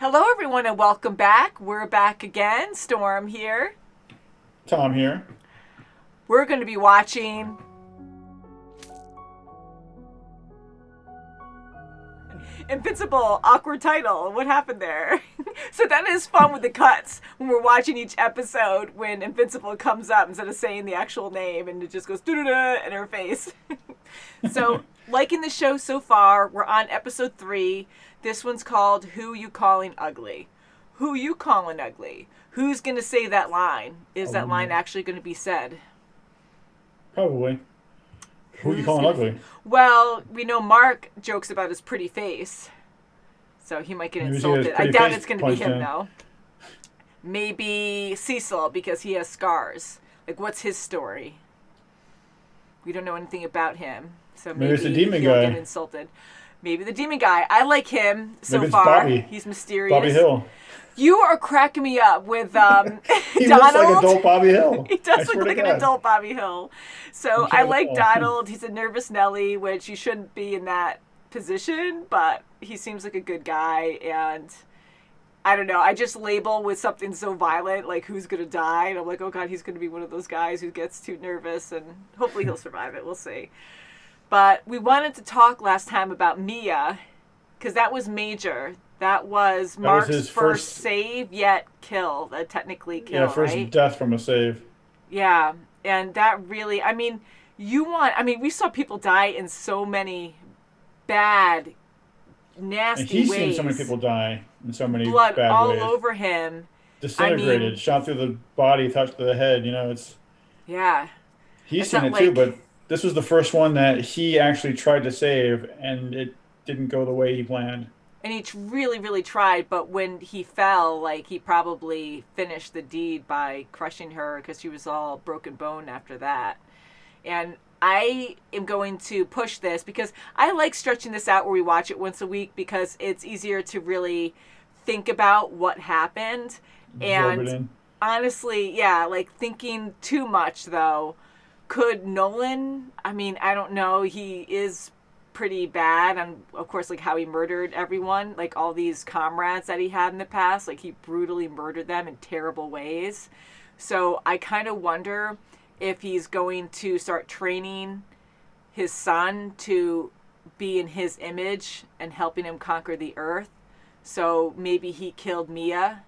Hello, everyone, and welcome back. We're back again. Storm here. Tom here. We're going to be watching Invincible. Awkward title. What happened there? So that is fun with the cuts when we're watching each episode when Invincible comes up instead of saying the actual name and it just goes doo-doo-doo in her face. So, liking the show so far, we're on episode 3. This one's called Who You Calling Ugly? Who you calling ugly? Who's going to say that line? Is that line actually going to be said? Probably. Who you calling ugly? Well, we know Mark jokes about his pretty face. So he might get insulted. I doubt it's going to be him, though. Maybe Cecil, because he has scars. Like, what's his story? We don't know anything about him. So maybe it's the demon he'll guy. get insulted. Maybe the demon guy. I like him so maybe it's far. Bobby. He's mysterious. Bobby Hill. You are cracking me up with He Donald. looks like adult Bobby Hill. He does look like an adult Bobby Hill. So I like Donald. He's a nervous Nelly, which you shouldn't be in that position, but he seems like a good guy. And I don't know. I just label with something so violent, like who's going to die. And I'm like, oh, God, he's going to be one of those guys who gets too nervous. And hopefully he'll survive it. We'll see. But we wanted to talk last time about Mia, because that was major. That was Mark's his first save yet kill, technically kill, first right? death from a save. Yeah, and that really, we saw people die in so many bad, nasty And he's ways. seen so many people die in so many Blood bad all ways. over him. Disintegrated, shot through the body, touched to the head. Yeah. He's It's seen not it too, like- but this was the first one that he actually tried to save, and it didn't go the way he planned. And he really, really tried, but when he fell, he probably finished the deed by crushing her because she was all broken bone after that. And I am going to push this because I like stretching this out where we watch it once a week because it's easier to really think about what happened. Absorb it in. And honestly, thinking too much, though, could Nolan, I don't know, he is pretty bad, and of course how he murdered everyone, all these comrades that he had in the past, he brutally murdered them in terrible ways. So I kind of wonder if he's going to start training his son to be in his image and helping him conquer the earth. So maybe he killed Mia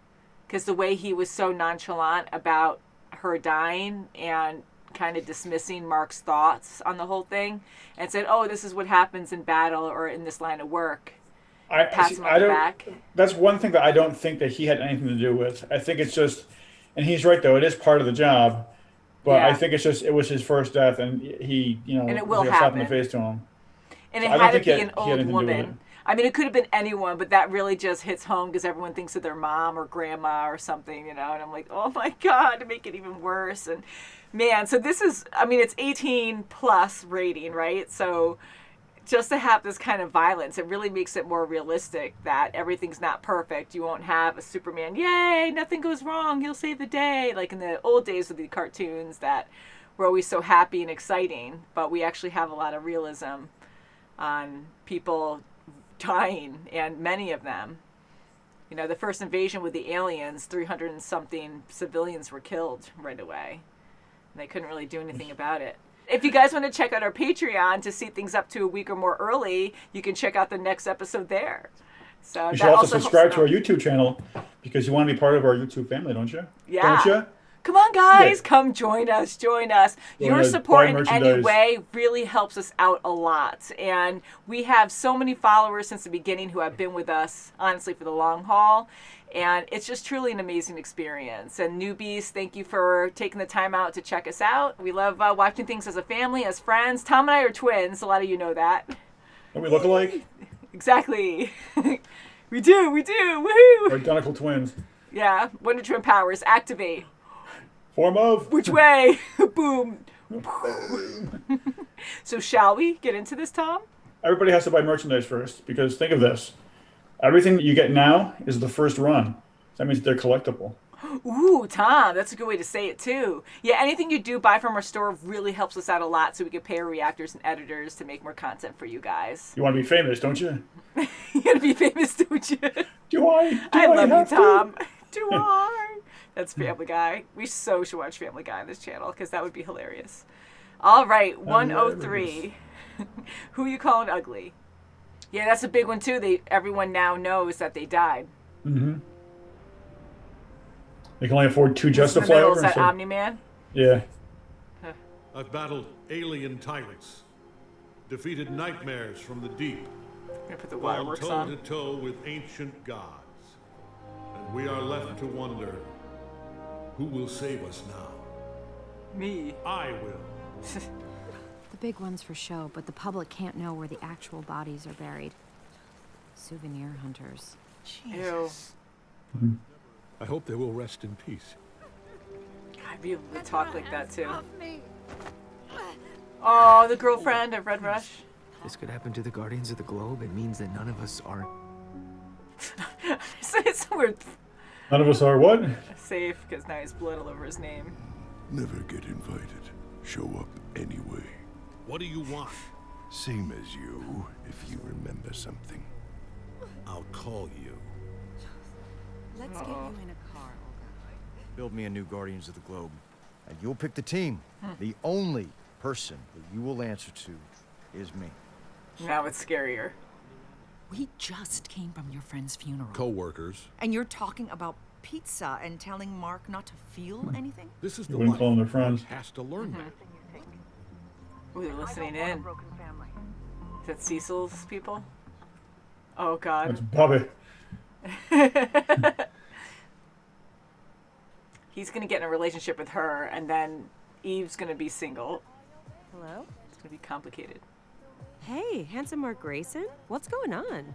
because the way he was so nonchalant about her dying and kind of dismissing Mark's thoughts on the whole thing and said, oh, this is what happens in battle or in this line of work. Pass him on the back. That's one thing that I don't think that he had anything to do with. I think it's just, and he's right though, it is part of the job, but I think it's just, it was his first death and he, and it will was a slap in happen. the face to him. And So it I don't had to think be he an had old anything to do with woman. It could have been anyone, but that really just hits home because everyone thinks of their mom or grandma or something, and I'm like, oh my God, to make it even worse. And man, so this is, it's 18 plus rating, right? So just to have this kind of violence, it really makes it more realistic that everything's not perfect. You won't have a Superman, yay, nothing goes wrong, he'll save the day, like in the old days of the cartoons that were always so happy and exciting, but we actually have a lot of realism on people dying, and many of them. The first invasion with the aliens, 300 and something civilians were killed right away. And they couldn't really do anything about it. If you guys want to check out our Patreon to see things up to a week or more early, you can check out the next episode there. So You should also subscribe to our YouTube channel because you want to be part of our YouTube family, don't you? Yeah. Don't you? Come on, guys. Yeah. Come join us. Join us. Your to support buy in any merchandise. way really helps us out a lot. And we have so many followers since the beginning who have been with us, honestly, for the long haul. And it's just truly an amazing experience. And newbies, thank you for taking the time out to check us out. We love watching things as a family, as friends. Tom and I are twins. A lot of you know that. Don't we look alike? Exactly. We do. Woohoo! We're identical twins. Yeah. Wonder Twin powers activate. Form of. Which way? Boom. So shall we get into this, Tom? Everybody has to buy merchandise first because think of this. Everything that you get now is the first run. That means they're collectible. Ooh, Tom, that's a good way to say it too. Yeah, anything you do buy from our store really helps us out a lot so we can pay our reactors and editors to make more content for you guys. You want to be famous, don't you? You gotta be famous, don't you? Do you want I love you, have to? Tom. Do I? That's Family Guy. We should watch Family Guy on this channel because that would be hilarious. All right, 103. Who you calling ugly? Yeah, that's a big one too. Everyone now knows that they died. Mm-hmm. They can only afford 2 just to In the fly middle over. is that so- Omni-Man. Yeah. I've battled alien tyrants, defeated nightmares from the deep, I'm gonna put the gone waterworks toe on. to toe with ancient gods. And we are left to wonder, who will save us now? Me. I will. The big one's for show, but the public can't know where the actual bodies are buried. Souvenir hunters. Ew. I hope they will rest in peace. I'd be able to talk like that too. Oh, the girlfriend of Red Rush. This could happen to the Guardians of the Globe. It means that none of us are It's weird. None of us are what? Safe, because now he's blood all over his name. Never get invited. Show up anyway. What do you want? Same as you, if you remember something. I'll call you. Let's get you in a car, Olga. Build me a new Guardians of the Globe. And you'll pick the team. The only person that you will answer to is me. Now it's scarier. We just came from your friend's funeral. Co-workers. And you're talking about pizza and telling Mark not to feel anything? This is They the wouldn't life. call them their friends. One has to learn that. Ooh, they're listening in. Is that Cecil's people? Oh, God. That's Bobby. He's going to get in a relationship with her, and then Eve's going to be single. Hello? It's going to be complicated. Hey, handsome Mark Grayson? What's going on?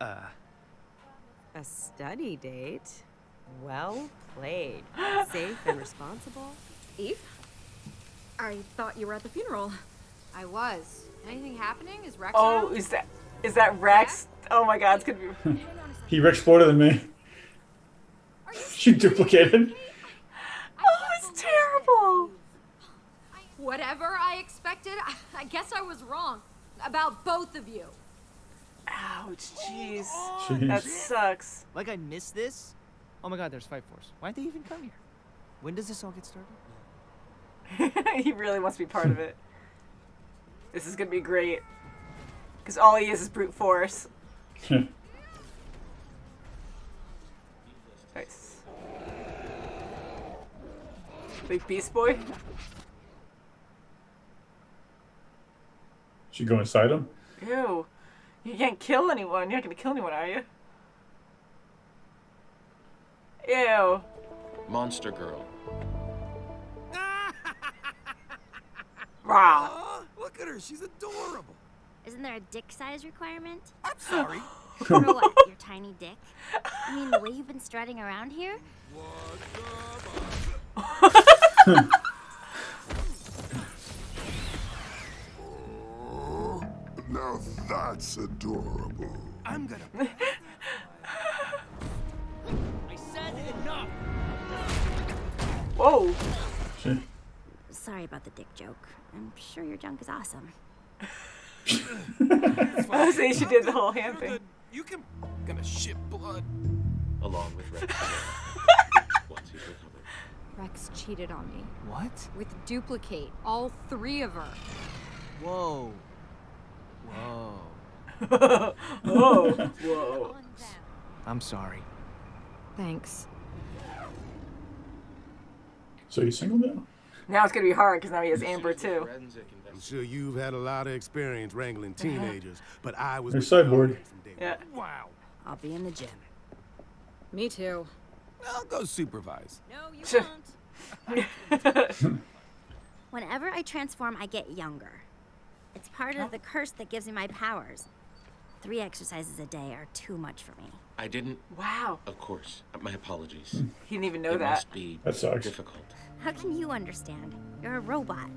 A study date? Well played. Safe and responsible. Eve? I thought you were at the funeral. I was. Anything happening? Is Rex Oh, around? is that Rex? Oh, my God. It's going to be... He exploded than me. She duplicated. Oh, it's terrible. Whatever I expected, I guess I was wrong. About both of you. Ouch, jeez. Jeez. That sucks. like I missed this. Oh my God, there's Fight Force. Why'd they even come here? When does this all get started? He really wants to be part of it. This is going to be great. Because all he is brute force. Nice. Big Beast Boy? Should go inside him. Ew. You can't kill anyone. You're not going to kill anyone, are you? Ew. Monster Girl. Rah. Oh, look at her. She's adorable. Isn't there a dick size requirement? I'm sorry. For what? Your tiny dick? I mean, the way you've been strutting around here? Now that's adorable. I'm gonna. I said enough. Whoa. Shit. Sorry about the dick joke. I'm sure your junk is awesome. I was saying she did the whole hand thing. You can. Gonna shit blood. Along with Rex. Once he's recovered. Rex cheated on me. What? With Dupli-Kate. All 3 of her. Whoa. Whoa. Whoa. Whoa. I'm sorry. Thanks. So he's single now? Now it's going to be hard because now he has Amber too. Forensic I'm sure you've had a lot of experience wrangling teenagers, but I was Their with you all sideboard. the way from day Yeah. one. Wow. I'll be in the gym. Me too. I'll go supervise. No, you Sure. won't. Whenever I transform, I get younger. It's part of the curse that gives me my powers. 3 exercises a day are too much for me. I didn't. Wow. Of course. My apologies. He didn't even know It that. must be That sucks. difficult. How can you understand? You're a robot.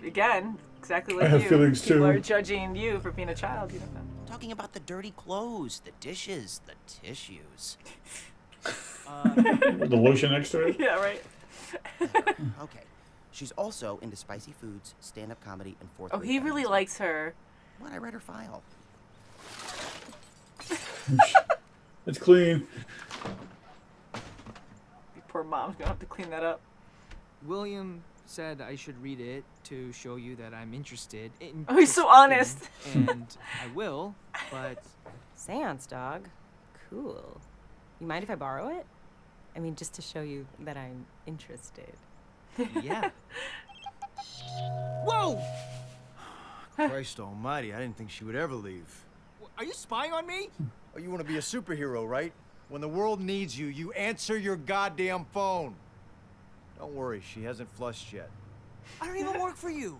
Again, exactly like I have you. feelings, People too. are judging you for being a child. You don't know. Talking about the dirty clothes, the dishes, the tissues. With the lotion next to it. Yeah, right. Okay. She's also into spicy foods, stand-up comedy, and fourth. Oh, he really likes her. What? I read her file. It's clean. Poor mom's gonna have to clean that up. William said I should read it to show you that I'm interested in. Oh, he's so honest. And I will, but Seance, dog. Cool. You mind if I borrow it? I mean, just to show you that I'm interested. yeah. Whoa! Christ almighty, I didn't think she would ever leave. Are you spying on me? Oh, you want to be a superhero, right? When the world needs you, you answer your goddamn phone. Don't worry, she hasn't flushed yet. I don't even work for you.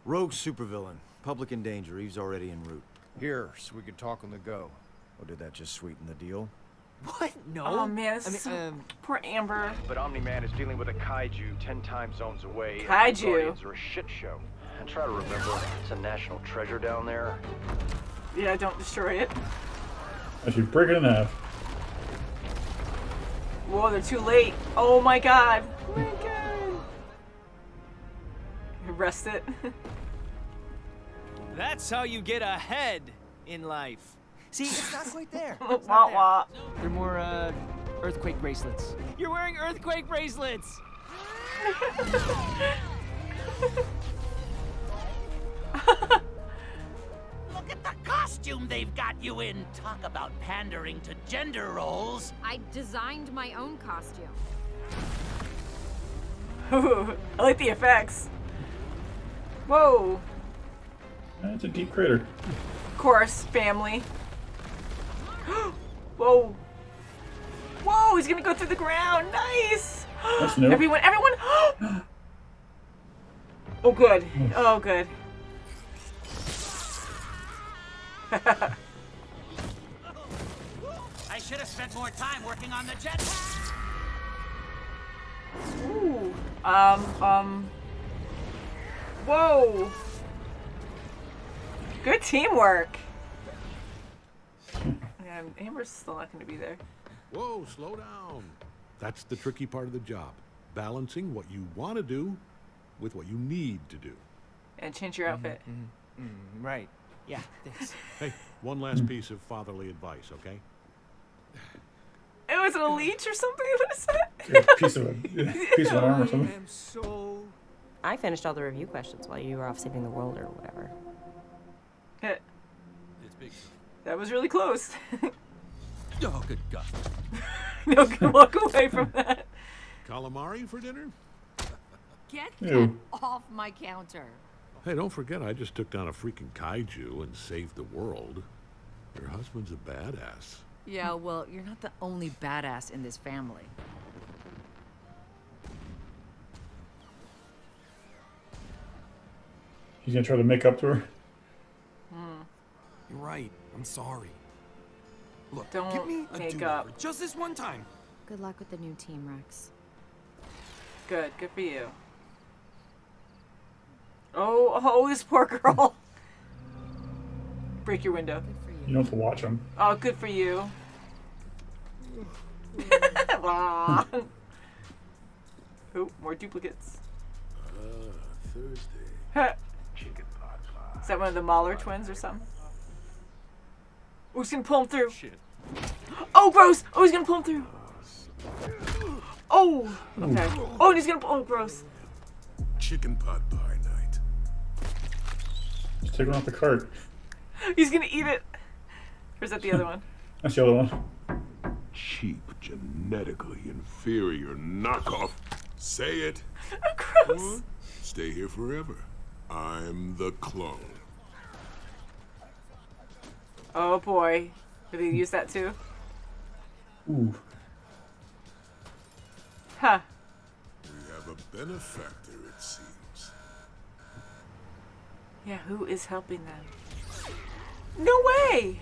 Rogue supervillain. Public in danger. He's already en route. Here, so we can talk on the go. Oh, did that just sweeten the deal? What? No. Oh man, poor Amber. But Omni-Man is dealing with a kaiju 10 time zones away. Kaiju? And the Guardians are a shit show. And try to remember, it's a national treasure down there. Yeah, don't destroy it. I should break it in half. Whoa, they're too late. Oh my god. Oh my god. Arrest it. That's how you get ahead in life. See, it's not quite there. Wah wah. They're more, earthquake bracelets. You're wearing earthquake bracelets! Look at the costume they've got you in. Talk about pandering to gender roles. I designed my own costume. I like the effects. Whoa. That's a deep crater. Of course, family. Whoa. Whoa, he's gonna go through the ground. Nice. That's new. Everyone. Oh, good. Oh, good. I should have spent more time working on the jetpack. Ooh. Whoa. Good teamwork. Yeah, Amber's still not going to be there. Whoa, slow down. That's the tricky part of the job. Balancing what you want to do with what you need to do. And change your outfit. Right. Yeah, thanks. Hey, one last piece of fatherly advice, okay? It was a leech or something. What is that? A piece of an arm or something. I am so... I finished all the review questions while you were off saving the world or whatever. It's big. That was really close. Oh, good God. No, can walk away from that. Calamari for dinner? Get Ew. that off my counter. Hey, don't forget I just took down a freaking kaiju and saved the world. Your husband's a badass. Yeah, well, you're not the only badass in this family. He's gonna try to make up to her. You're right. I'm sorry. Look, Don't give me a make do-over. up. Just this one time. Good luck with the new team, Rex. Good for you. Oh, this poor girl. Break your window. You don't have to watch him. Oh, good for you. Aw. Oh, more duplicates. Thursday. Chicken pot pie. Is that one of the Mahler twins or something? Oh, he's gonna pull him through. Shit. Oh, gross! Oh, he's gonna pull him through. Oh, okay. Oh, and he's gonna pull. Oh, gross. Chicken pot pie night. Just take him off the cart. He's gonna eat it. Or is that the other one? That's the other one. Cheap, genetically inferior knockoff. Say it. Gross. Stay here forever. I'm the clone. Oh boy. Did he use that too? Ooh. Huh. We have a benefactor, it seems. Yeah, who is helping them? No way!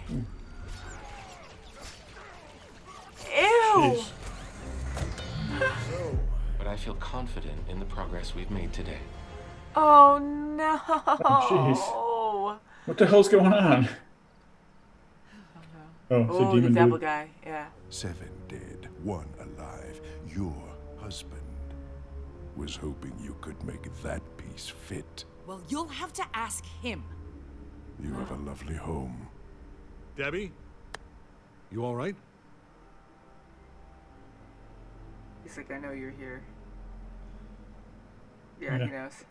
Ew! Jeez. But I feel confident in the progress we've made today. Oh no! Oh, what the hell's going on? Oh, it's a Oh, the demon devil dude. guy. Yeah. 7 dead, 1 alive. Your husband was hoping you could make that piece fit. Well, you'll have to ask him. You have a lovely home. Debbie? You all right? He's like, I know you're here. Yeah, he knows.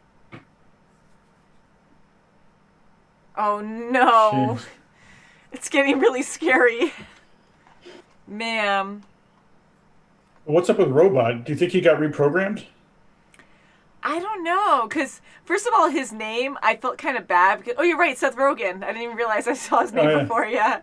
Oh no! Jeez. It's getting really scary. Ma'am. What's up with Robot? Do you think he got reprogrammed? I don't know, because first of all, his name, I felt kind of bad. Because, oh, you're right, Seth Rogen. I didn't even realize I saw his name before. Yeah.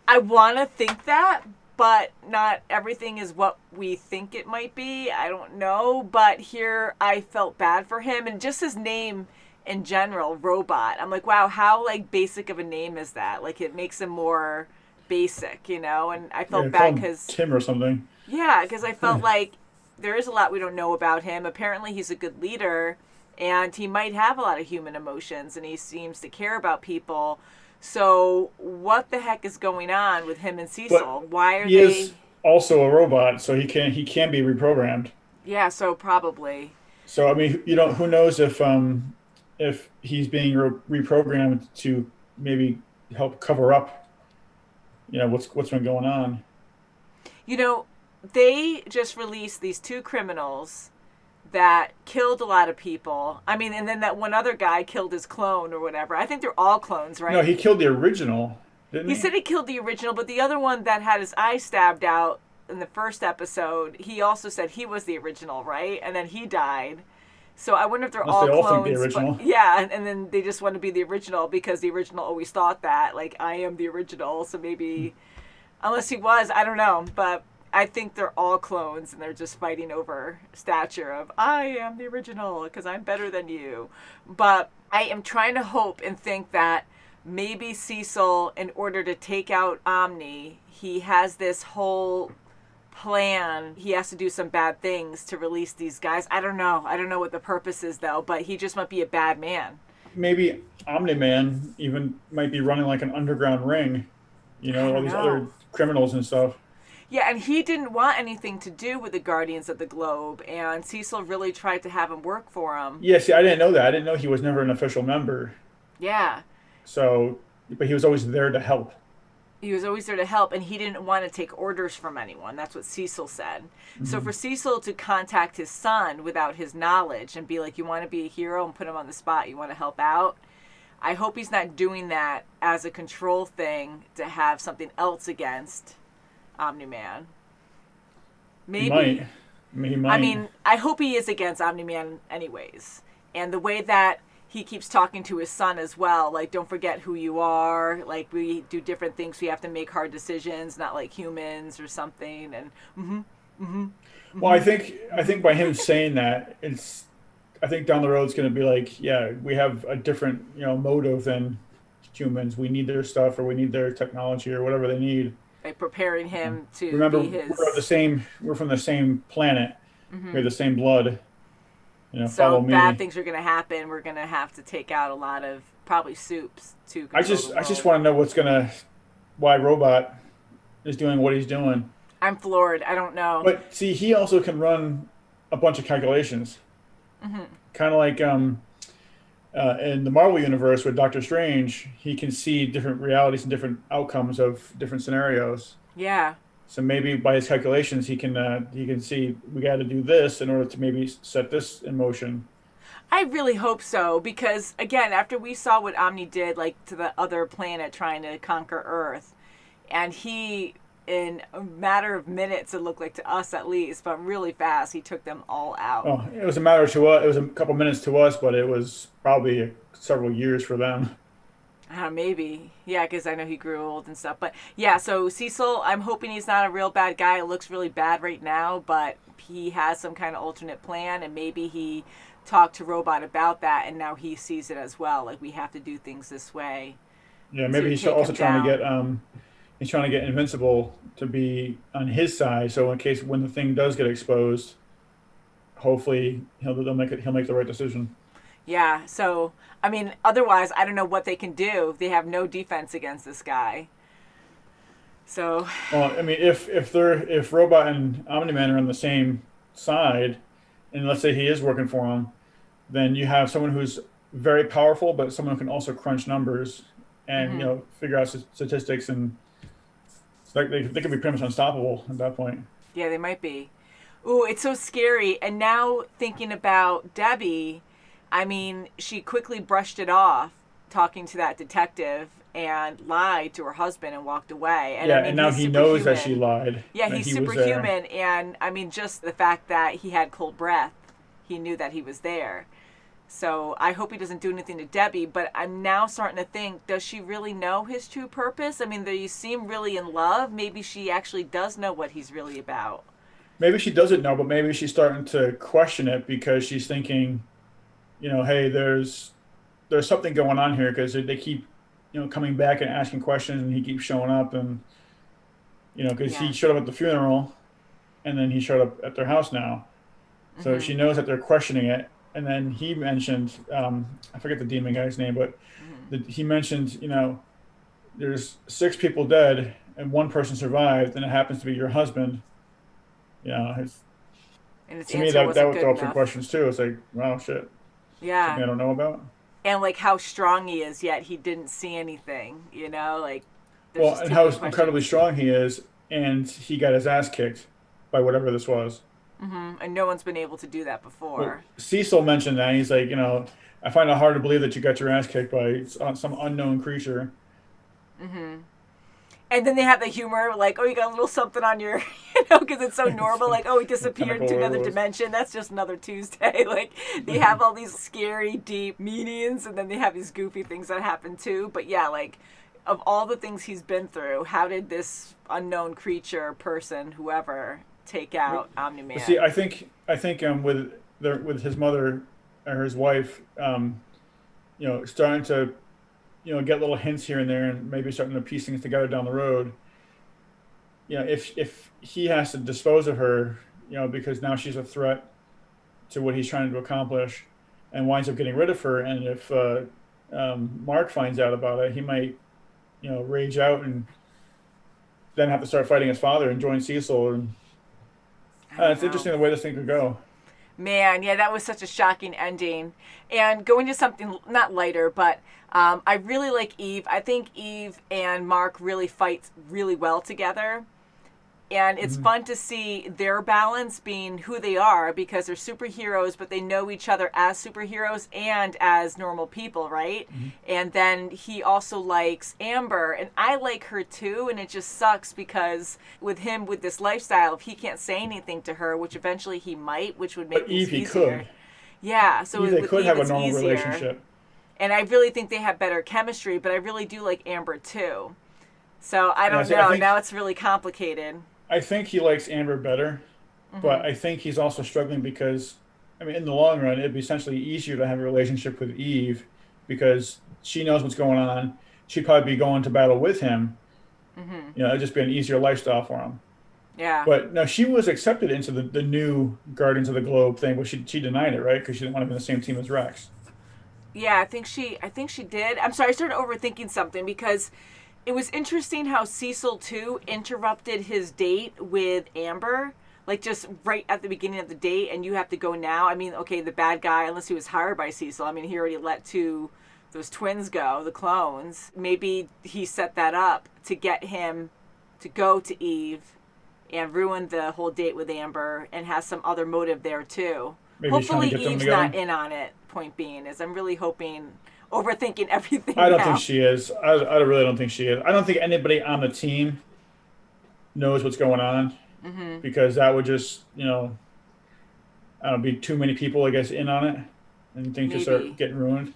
I want to think that, but not everything is what we think it might be. I don't know. But here I felt bad for him. And just his name in general, Robot. I'm like, wow, how like basic of a name is that? Like it makes him more basic, you know? And I felt bad because Tim or something. Yeah, because I felt like there is a lot we don't know about him. Apparently he's a good leader and he might have a lot of human emotions and he seems to care about people. So what the heck is going on with him and Cecil? But why are he they is also a robot, so he can be reprogrammed. Yeah, so probably. So I mean, who knows if he's being reprogrammed to maybe help cover up, what's been going on. They just released these 2 criminals that killed a lot of people. I mean, and then that one other guy killed his clone or whatever. I think they're all clones, right? No, he killed the original, didn't he? He said he killed the original, but the other one that had his eye stabbed out in the first episode, he also said he was the original, right? And then he died. So I wonder if they're all clones. Think the original. But, yeah, and then they just want to be the original because the original always thought that, like, I am the original. So maybe, unless he was, I don't know. But I think they're all clones and they're just fighting over stature of, I am the original because I'm better than you. But I am trying to hope and think that maybe Cecil, in order to take out Omni, he has this whole plan. He has to do some bad things to release these guys. I don't know what the purpose is though, but he just might be a bad man. Maybe Omni-Man even might be running like an underground ring, all these other criminals and stuff. Yeah, and he didn't want anything to do with the Guardians of the Globe, and Cecil really tried to have him work for him. Yeah, see, I didn't know that. I didn't know he was never an official member. Yeah. So, but he was always there to help. He was always there to help, and he didn't want to take orders from anyone. That's what Cecil said. Mm-hmm. So for Cecil to contact his son without his knowledge and be like, you want to be a hero, and put him on the spot, you want to help out, I hope he's not doing that as a control thing to have something else against Omni-Man. Maybe. He might. I mean, I hope he is against Omni-Man anyways. And the way that he keeps talking to his son as well, like, don't forget who you are. Like, we do different things. We have to make hard decisions, not like humans or something. And Well, I think by him saying that, I think down the road it's going to be like, yeah, we have a different, motive than humans. We need their stuff, or we need their technology, or whatever they need. Like preparing him to remember be his. We're from the same planet. Mm-hmm. We have the same blood. So follow me. Bad things are going to happen. We're going to have to take out a lot of probably soups to control the world. I just want to know why Robot is doing what he's doing. I'm floored. I don't know. But see, he also can run a bunch of calculations. Mm-hmm. Kind of like in the Marvel universe with Doctor Strange, he can see different realities and different outcomes of different scenarios. Yeah. So maybe by his calculations, he can see we got to do this in order to maybe set this in motion. I really hope so, because again, after we saw what Omni did, like to the other planet trying to conquer Earth, and he, in a matter of minutes, it looked like to us at least, but really fast, he took them all out. Oh, it was a matter to us. It was a couple minutes to us, but it was probably several years for them. Maybe. Yeah, because I know he grew old and stuff. But yeah, so Cecil, I'm hoping he's not a real bad guy. It looks really bad right now, but he has some kind of alternate plan, and maybe he talked to Robot about that, and now he sees it as well. Like, we have to do things this way. Yeah, maybe he's also trying to get he's trying to get Invincible to be on his side, so in case when the thing does get exposed, hopefully he'll make the right decision. Yeah, so, I mean, otherwise, I don't know what they can do. They have no defense against this guy. So. Well, I mean, if Robot and Omni-Man are on the same side, and let's say he is working for him, then you have someone who's very powerful, but someone who can also crunch numbers and, figure out statistics and So they could be pretty much unstoppable at that point. Yeah, they might be. Ooh, it's so scary. And now thinking about Debbie, I mean, she quickly brushed it off talking to that detective and lied to her husband and walked away. And yeah, I mean, and now he knows that she lied. Yeah, he's superhuman. And I mean, just the fact that he had cold breath, he knew that he was there. So I hope he doesn't do anything to Debbie, but I'm now starting to think, does she really know his true purpose? I mean, they seem really in love. Maybe she actually does know what he's really about. Maybe she doesn't know, but maybe she's starting to question it because she's thinking, you know, hey, there's something going on here because they keep, you know, coming back and asking questions, and he keeps showing up, and you know, because he showed up at the funeral, and then he showed up at their house now, so she knows that they're questioning it. And then he mentioned, I forget the demon guy's name, but he mentioned, you know, there's 6 people dead and 1 person survived, and it happens to be your husband. You know, to me that would throw up some questions too. It's like, wow, shit. Yeah. Something I don't know about. And like how strong he is, yet he didn't see anything. You know, like. Well, and how incredibly strong he is, and he got his ass kicked by whatever this was. And no one's been able to do that before. Well, Cecil mentioned that. He's like, you know, I find it hard to believe that you got your ass kicked by some unknown creature. And then they have the humor, like, oh, you got a little something on your, you know, because it's so normal. Like, oh, he disappeared into another dimension. That's just another Tuesday. Like, they have all these scary, deep meanings, and then they have these goofy things that happen too. But yeah, like, of all the things he's been through, how did this unknown creature, person, whoever, take out Omni-Man? See, I think with his mother or his wife, you know, starting to, you know, get little hints here and there, and maybe starting to piece things together down the road. You know, if he has to dispose of her, you know, because now she's a threat to what he's trying to accomplish, and winds up getting rid of her, and if Mark finds out about it, he might, you know, rage out and then have to start fighting his father and join Cecil. And it's interesting the way this thing could go. Man, yeah, that was such a shocking ending. And going to something not lighter, but I really like Eve. I think Eve and Mark really fight really well together. And it's fun to see their balance being who they are, because they're superheroes, but they know each other as superheroes and as normal people, right? And then he also likes Amber, and I like her too, and it just sucks because with him, with this lifestyle, if he can't say anything to her, which eventually he might, which would make things easier. Could. Yeah, so they could have a normal easier. Relationship. And I really think they have better chemistry, but I really do like Amber too. So I don't know. Now it's really complicated. I think he likes Amber better, but I think he's also struggling because, I mean, in the long run, it'd be essentially easier to have a relationship with Eve because she knows what's going on. She'd probably be going to battle with him. You know, it'd just be an easier lifestyle for him. Yeah. But no, she was accepted into the new Guardians of the Globe thing, but she denied it, right? Because she didn't want to be in the same team as Rex. Yeah, I think she did. I'm sorry, I started overthinking something because it was interesting how Cecil, too, interrupted his date with Amber, like just right at the beginning of the date, and you have to go now. I mean, okay, the bad guy, unless he was hired by Cecil, I mean, he already let those twins go, the clones. Maybe he set that up to get him to go to Eve and ruin the whole date with Amber and has some other motive there, too. Maybe hopefully Eve's not in on it, point being, is I'm really hoping... overthinking everything. I don't think she is. I really don't think she is. I don't think anybody on the team knows what's going on because that would just, you know, I don't know, be too many people, I guess, in on it, and things just start getting ruined.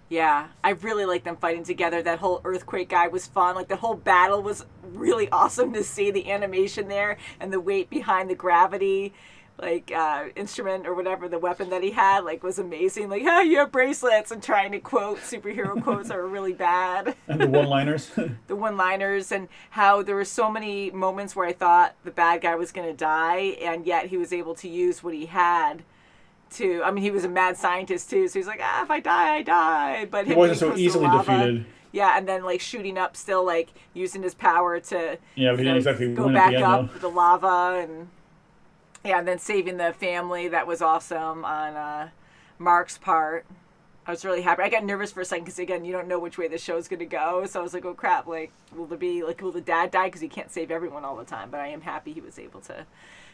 Yeah, I really like them fighting together. That whole earthquake guy was fun. Like the whole battle was really awesome to see. The animation there and the weight behind the gravity. Like instrument or whatever the weapon that he had, like, was amazing. Like, oh, you have bracelets, and trying to quote superhero quotes that were really bad. And the one-liners. The one-liners, and how there were so many moments where I thought the bad guy was going to die, and yet he was able to use what he had to. I mean, he was a mad scientist too, so he's like, if I die, I die. But he wasn't so easily defeated. Yeah, and then like shooting up, still like using his power to but he didn't exactly go win back at the end, up though. the lava and. Yeah, and then saving the family, that was awesome on Mark's part. I was really happy. I got nervous for a second because, again, you don't know which way the show's going to go. So I was like, oh, crap. Like, will the dad die? Because he can't save everyone all the time. But I am happy he was able to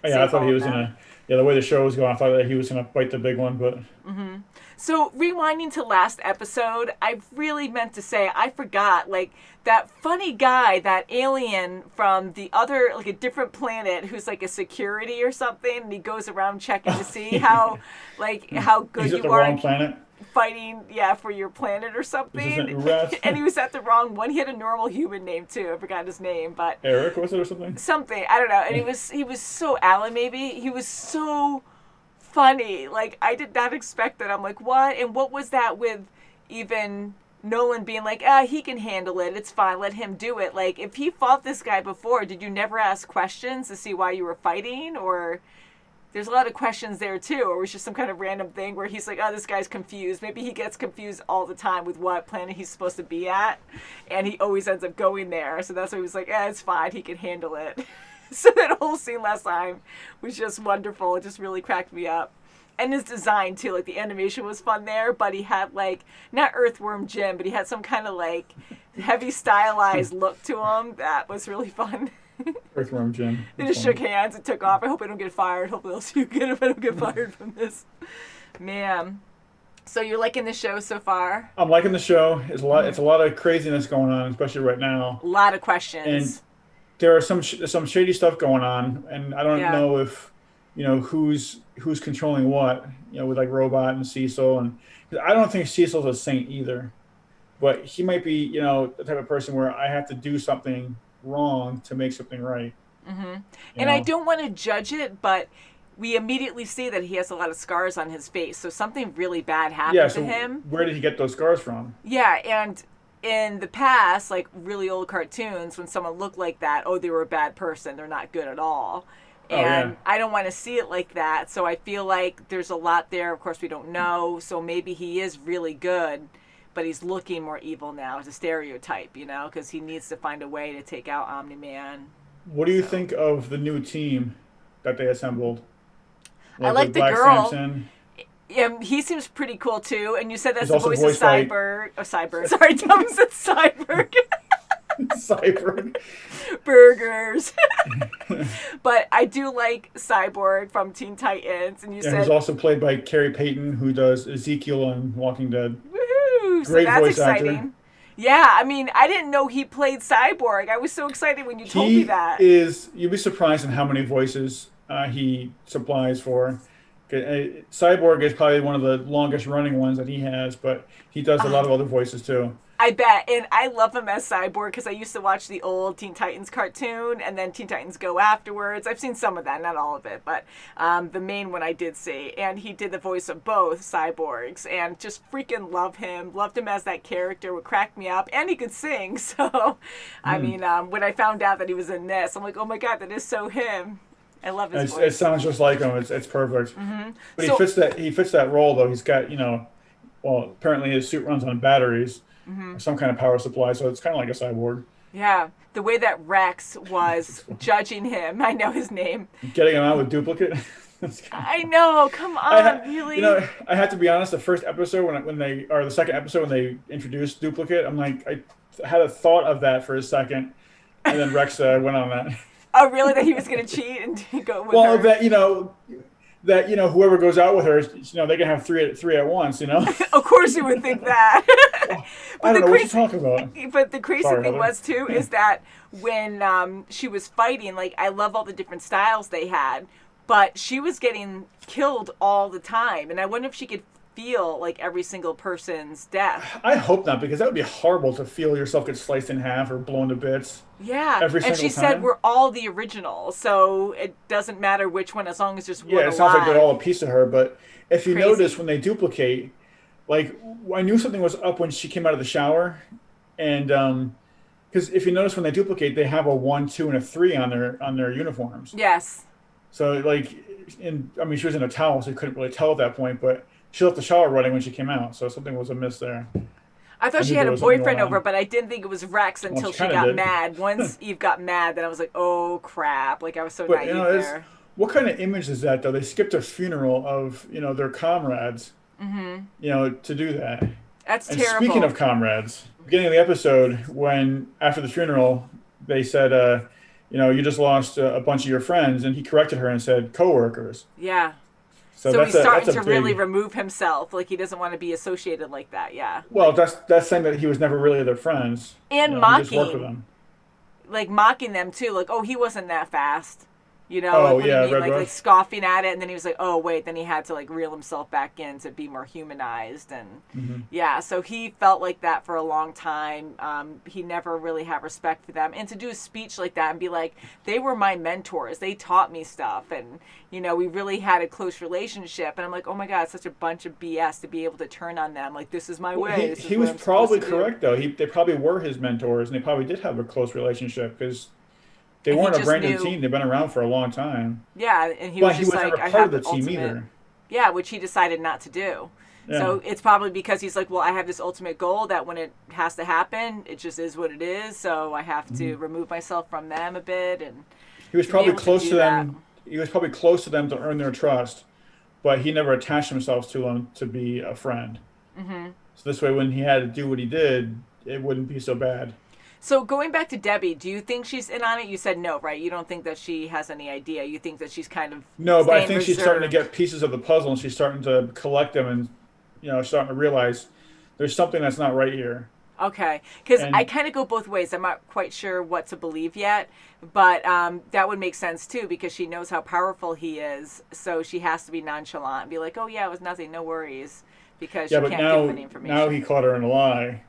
Yeah, I thought he was going to, the way the show was going, I thought that he was going to bite the big one. But So rewinding to last episode, I really meant to say, I forgot, like, that funny guy, that alien from the other, like, a different planet who's like a security or something. And he goes around checking to see how good he's you at the are. wrong planet. Fighting, for your planet or something. And he was at the wrong one. He had a normal human name too. I forgot his name, but Eric, was it, or something? Something, I don't know. And he was so Alan, maybe. He was so funny. Like, I did not expect that. I'm like, what? And what was that with even Nolan being like, he can handle it. It's fine. Let him do it. Like, if he fought this guy before, did you never ask questions to see why you were fighting? Or there's a lot of questions there too, or it was just some kind of random thing where he's like, oh, this guy's confused. Maybe he gets confused all the time with what planet he's supposed to be at, and he always ends up going there. So that's why he was like, it's fine, he can handle it. So that whole scene last time was just wonderful. It just really cracked me up. And his design too, like the animation was fun there, but he had like, not Earthworm Jim, but he had some kind of like heavy stylized look to him that was really fun. Earthworm Jim. They just shook hands and took off. I hope I don't get fired. Hopefully they'll see you again if I don't get fired from this. Man. So you're liking the show so far? I'm liking the show. It's a lot of craziness going on, especially right now. A lot of questions. And there are some shady stuff going on, and I don't know if who's controlling what. With like Robot and Cecil, and I don't think Cecil's a saint either, but he might be the type of person where I have to do something wrong to make something right. And I don't want to judge it, but we immediately see that he has a lot of scars on his face, so something really bad happened to him. Where did he get those scars from? And in the past, like really old cartoons, when someone looked like that, they were a bad person, they're not good at all. And I don't want to see it like that, so I feel like there's a lot there. Of course, we don't know, so maybe he is really good, but he's looking more evil now. It's a stereotype, because he needs to find a way to take out Omni-Man. What do you think of the new team that they assembled? I like the girl. Samson. He seems pretty cool, too. And you said that's the voice of Cyborg. Oh, Cyborg. Sorry, Tom said Cyborg. Cyborg. Burgers. But I do like Cyborg from Teen Titans. And you said... who's also played by Carrie Payton, who does Ezekiel on Walking Dead. Woohoo! So that's voice exciting. Actor. Yeah, I mean, I didn't know he played Cyborg. I was so excited when you told me that. You'd be surprised in how many voices he supplies for. Cyborg is probably one of the longest running ones that he has, but he does a lot of other voices too. I bet, and I love him as Cyborg because I used to watch the old Teen Titans cartoon and then Teen Titans Go afterwards. I've seen some of that, not all of it, but the main one I did see. And he did the voice of both Cyborgs, and just freaking love him. Loved him as that character, would crack me up, and he could sing. So, I mean, when I found out that he was in this, I'm like, oh my God, that is so him. I love his voice. It sounds just like him. It's perfect. But he fits that role though. He's got apparently his suit runs on batteries. Some kind of power supply, so it's kind of like a cyborg. Yeah, the way that Rex was judging him, I know his name. Getting him out with Dupli-Kate. I know, come on, really. I have to be honest. The first episode the second episode when they introduced Dupli-Kate, I'm like, I had a thought of that for a second, and then Rex went on that. Oh, really? That he was going to cheat and go with her? Well, that whoever goes out with her, they can have three at once. Of course, you would think that. But I don't know what you're talking about. But the crazy thing was too is that when she was fighting, like I love all the different styles they had, but she was getting killed all the time, and I wonder if she could feel like every single person's death. I hope not, because that would be horrible to feel yourself get sliced in half or blown to bits. Yeah, and she said we're all the original, so it doesn't matter which one as long as there's one alive. Yeah, it sounds like they're all a piece of her, but if you notice when they duplicate, like I knew something was up when she came out of the shower, and because if you notice when they duplicate, they have a 1, 2, and a 3 on their uniforms. Yes. So like, she was in a towel, so you couldn't really tell at that point, but she left the shower running when she came out, so something was amiss there. I thought she had a boyfriend over, but I didn't think it was Rex until she got mad. Once Eve got mad, then I was like, oh, crap. Like, I was so naive there. What kind of image is that, though? They skipped a funeral of, their comrades. to do that. That's and terrible. Speaking of comrades, beginning of the episode, when after the funeral, they said, you just lost a bunch of your friends, and he corrected her and said coworkers. Yeah. So he's starting to big... really remove himself. Like, he doesn't want to be associated like that. Yeah. Well, that's saying that he was never really their friends. And mocking. He just worked with them. Like, mocking them, too. Like, oh, he wasn't that fast. Like scoffing at it, and then he was like, oh wait, then he had to like reel himself back in to be more humanized, and so he felt like that for a long time. He never really had respect for them, and to do a speech like that and be like, they were my mentors, they taught me stuff, and we really had a close relationship, and I'm like, oh my god, it's such a bunch of BS to be able to turn on them like, this is my way. He was probably correct though. They probably were his mentors, and they probably did have a close relationship because they weren't a brand new team. They've been around for a long time. Yeah, and he was never part of the team either. Yeah, which he decided not to do. Yeah. So it's probably because he's like, well, I have this ultimate goal that when it has to happen, it just is what it is. So I have to remove myself from them a bit. And he was probably close to them. He was probably close to them to earn their trust, but he never attached himself to them to be a friend. So this way, when he had to do what he did, it wouldn't be so bad. So going back to Debbie, do you think she's in on it? You said no, right? You don't think that she has any idea. You think that she's kind of no, but I think she's starting to get pieces of the puzzle, and she's starting to collect them, and starting to realize there's something that's not right here. Okay, because I kind of go both ways. I'm not quite sure what to believe yet, but that would make sense too, because she knows how powerful he is, so she has to be nonchalant and be like, oh yeah, it was nothing, no worries, because she can't give him any information. Now he caught her in a lie.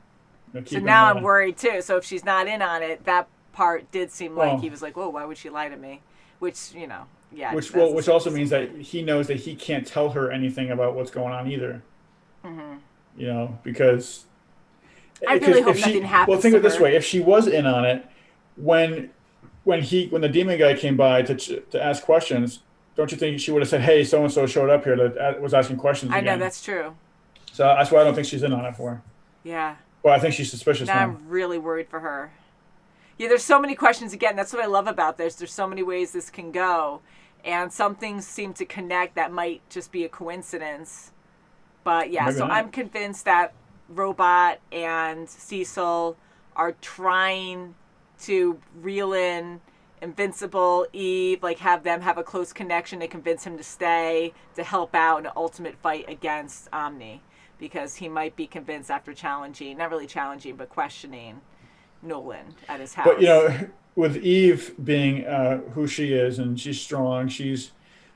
So now I'm worried too. So if she's not in on it, that part did seem like he was like, whoa, why would she lie to me? Which, yeah. Which also means that he knows that he can't tell her anything about what's going on either. Because I really hope nothing happens. Well, think of it this way: if she was in on it, when the demon guy came by to ask questions, don't you think she would have said, "Hey, so and so showed up here that was asking questions"? I know, that's true. So that's why I don't think she's in on it for her. Yeah. Well, I think she's suspicious now. I'm really worried for her. Yeah, there's so many questions. Again, that's what I love about this. There's so many ways this can go, and some things seem to connect that might just be a coincidence. But yeah, so I'm convinced that Robot and Cecil are trying to reel in Invincible, Eve, like have them have a close connection to convince him to stay, to help out in an ultimate fight against Omni. Because he might be convinced after not really challenging, but questioning Nolan at his house. But, with Eve being who she is, and she's strong, she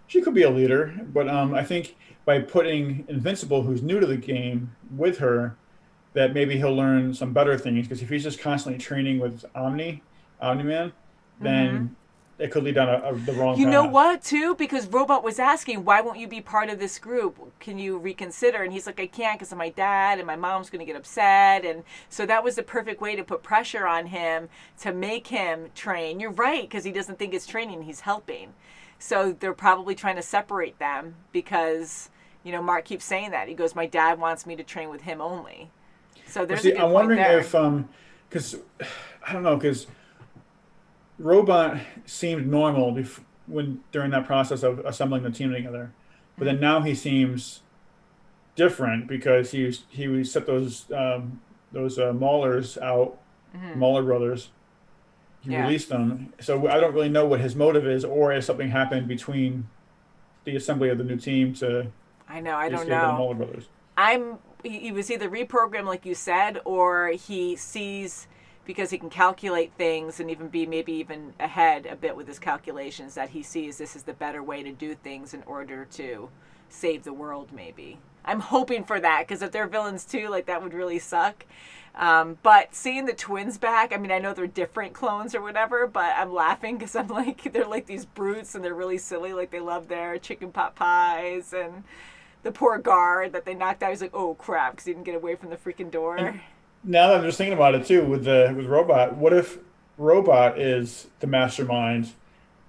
could be a leader. But I think by putting Invincible, who's new to the game, with her, that maybe he'll learn some better things. Because if he's just constantly training with Omni-Man, then it could lead down the wrong path. You know what, too? Because Robot was asking, why won't you be part of this group? Can you reconsider? And he's like, I can't because of my dad, and my mom's going to get upset. And so that was the perfect way to put pressure on him to make him train. You're right, because he doesn't think it's training. He's helping. So they're probably trying to separate them because, Mark keeps saying that. He goes, my dad wants me to train with him only. So there's a good point there. I'm wondering if, because, I don't know, because Robot seemed normal during that process of assembling the team together, but then now he seems different because he set those Maulers out, Mauler brothers. He released them, so I don't really know what his motive is, or if something happened between the assembly of the new team to. I don't know. The Mauler brothers. He was either reprogrammed, like you said, or he sees. Because he can calculate things and maybe even ahead a bit with his calculations, that he sees this is the better way to do things in order to save the world, maybe. I'm hoping for that, because if they're villains too, like, that would really suck. But seeing the twins back, I know they're different clones or whatever, but I'm laughing because I'm like, they're like these brutes and they're really silly, like they love their chicken pot pies, and the poor guard that they knocked out, he's like, oh crap, because he didn't get away from the freaking door. Now that I'm just thinking about it too, with Robot, what if Robot is the mastermind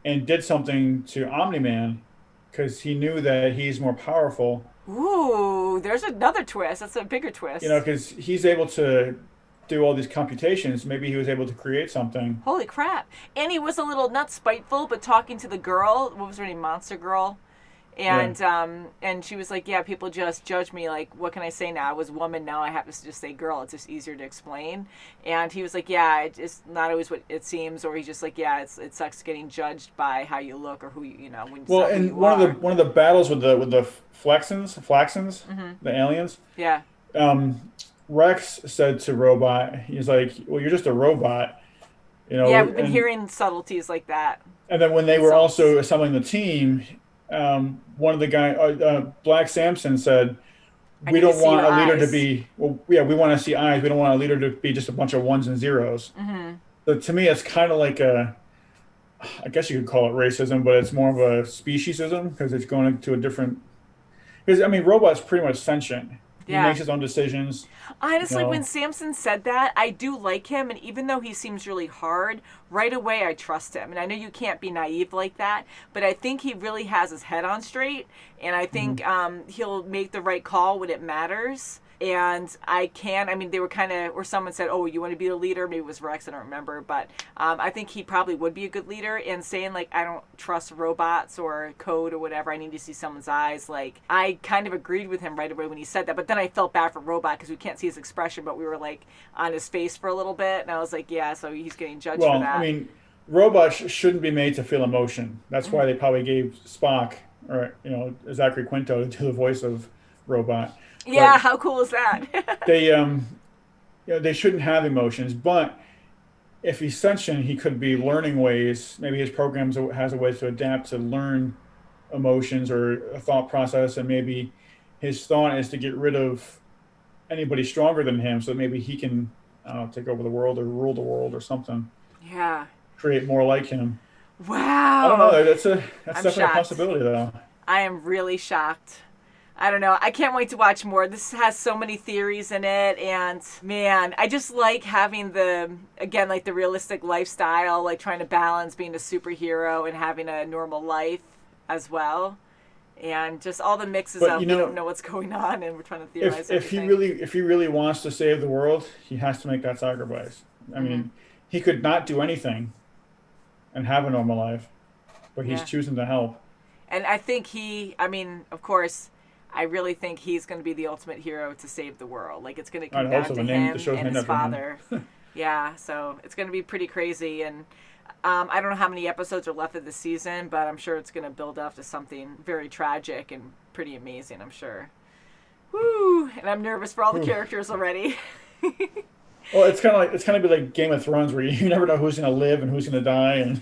and did something to Omni-Man because he knew that he's more powerful? Ooh, there's another twist. That's a bigger twist. Because he's able to do all these computations. Maybe he was able to create something. Holy crap. And he was a little, not spiteful, but talking to the girl. What was her name? Monster Girl. And she was like, yeah, people just judge me. Like, what can I say now? I was woman, now I have to just say girl. It's just easier to explain. And he was like, yeah, it's not always what it seems. Or he's just like, yeah, it sucks getting judged by how you look or who you know. When well, and one of the battles with the Flaxens, the aliens. Yeah. Rex said to Robot, he's like, well, you're just a robot. You know. Yeah, we've been hearing subtleties like that. And then when they were also assembling the team, one of the guys, Black Samson, said, we don't want a leader to be, we want to see eyes. We don't want a leader to be just a bunch of ones and zeros. So to me, it's kind of like I guess you could call it racism, but it's more of a speciesism because it's going to a different, because, I mean, Robot's pretty much sentient. He makes his own decisions. Honestly, when Samson said that, I do like him, and even though he seems really hard, right away I trust him. And I know you can't be naive like that, but I think he really has his head on straight, and I think he'll make the right call when it matters. And they were kind of, or someone said, oh, you want to be the leader? Maybe it was Rex, I don't remember. But I think he probably would be a good leader. And saying, like, I don't trust robots or code or whatever, I need to see someone's eyes. Like, I kind of agreed with him right away when he said that. But then I felt bad for Robot because we can't see his expression, but we were, like, on his face for a little bit. And I was like, yeah, so he's getting judged for that. Well, I mean, robots shouldn't be made to feel emotion. That's why they probably gave Spock, or, you know, Zachary Quinto to do the voice of Robot. Yeah, but how cool is that? they shouldn't have emotions, but if he's sentient, he could be learning ways. Maybe his program has a way to adapt to learn emotions or a thought process, and maybe his thought is to get rid of anybody stronger than him, so maybe he can take over the world or rule the world or something. Yeah. Create more like him. Wow. I don't know. That's definitely a possibility, though. I am really shocked. I don't know. I can't wait to watch more. This has so many theories in it, and man, I just like having the realistic lifestyle, like trying to balance being a superhero and having a normal life as well, and just all the mixes of we don't know what's going on, and we're trying to theorize. If he really wants to save the world, he has to make that sacrifice. I mean, he could not do anything and have a normal life, but he's choosing to help. And I think of course, I really think he's going to be the ultimate hero to save the world. Like, it's going to come down to him and his father. Yeah, so it's going to be pretty crazy. And I don't know how many episodes are left of the season, but I'm sure it's going to build up to something very tragic and pretty amazing, I'm sure. Woo! And I'm nervous for all the characters already. Well, it's kind of be like Game of Thrones, where you never know who's going to live and who's going to die and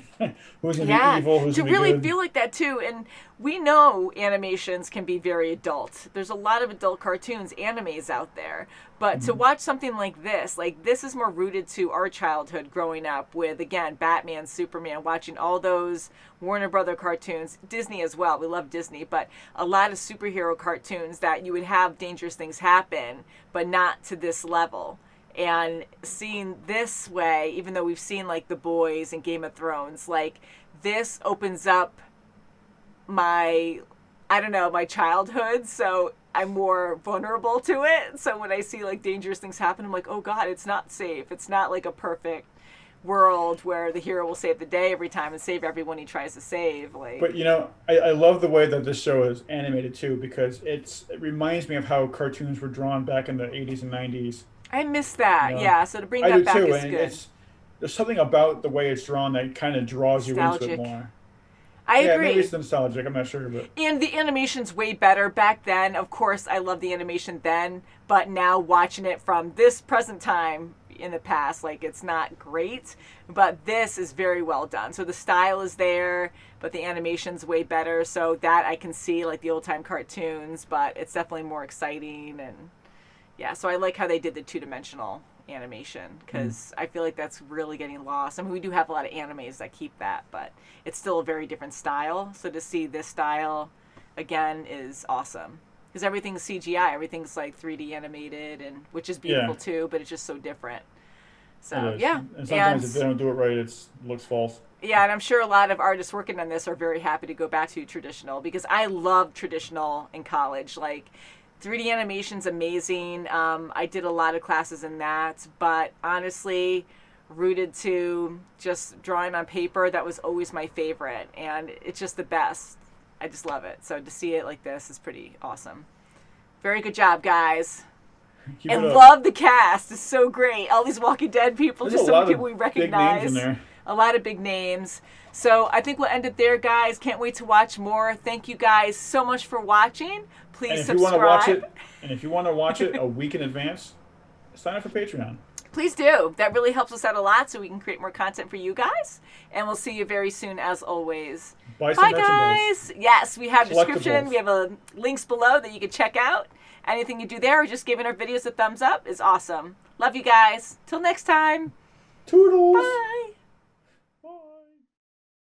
who's going to be evil, who's going to be good. To really feel like that too, and we know animations can be very adult. There's a lot of adult cartoons, animes out there, but to watch something like this is more rooted to our childhood growing up with, again, Batman, Superman, watching all those Warner Brother cartoons, Disney as well. We love Disney, but a lot of superhero cartoons that you would have dangerous things happen, but not to this level. And seeing this way, even though we've seen like The Boys and Game of Thrones, like this opens up my childhood, so I'm more vulnerable to it. So when I see like dangerous things happen, I'm like, oh God, it's not safe. It's not like a perfect world where the hero will save the day every time and save everyone he tries to save. Like, but I love the way that this show is animated too, because it reminds me of how cartoons were drawn back in the 80s and 90s. I miss that, yeah. So to bring that back is good. There's something about the way it's drawn that kind of draws you into it more. I agree. Maybe it's nostalgic. I'm not sure, but and the animation's way better back then. Of course, I love the animation then, but now watching it from this present time in the past, like it's not great, but this is very well done. So the style is there, but the animation's way better. So that I can see like the old time cartoons, but it's definitely more exciting and. Yeah, so I like how they did the two-dimensional animation because I feel like that's really getting lost. I mean, we do have a lot of animes that keep that, but it's still a very different style. So to see this style, again, is awesome because everything's CGI. Everything's like 3D animated, and which is beautiful too, but it's just so different. So, yeah. And sometimes if they don't do it right, it looks false. Yeah, and I'm sure a lot of artists working on this are very happy to go back to traditional because I loved traditional in college. Like, 3D animation's amazing. I did a lot of classes in that, but honestly, rooted to just drawing on paper, that was always my favorite, and it's just the best. I just love it. So to see it like this is pretty awesome. Very good job, guys. Keep And it up. love the cast. It's so great. All these Walking Dead people, There's just a so lot many of people we big recognize. names in there. A lot of big names. So I think we'll end it there, guys. Can't wait to watch more. Thank you guys so much for watching. Please And if subscribe. you want to watch it, and if you want to watch it a week in advance, sign up for Patreon. Please do. That really helps us out a lot so we can create more content for you guys. And we'll see you very soon as always. Buy some Bye, merchandise. guys. Yes, we have a description. Collectibles. We have links below that you can check out. Anything you do there or just giving our videos a thumbs up is awesome. Love you guys. Till next time. Toodles. Bye.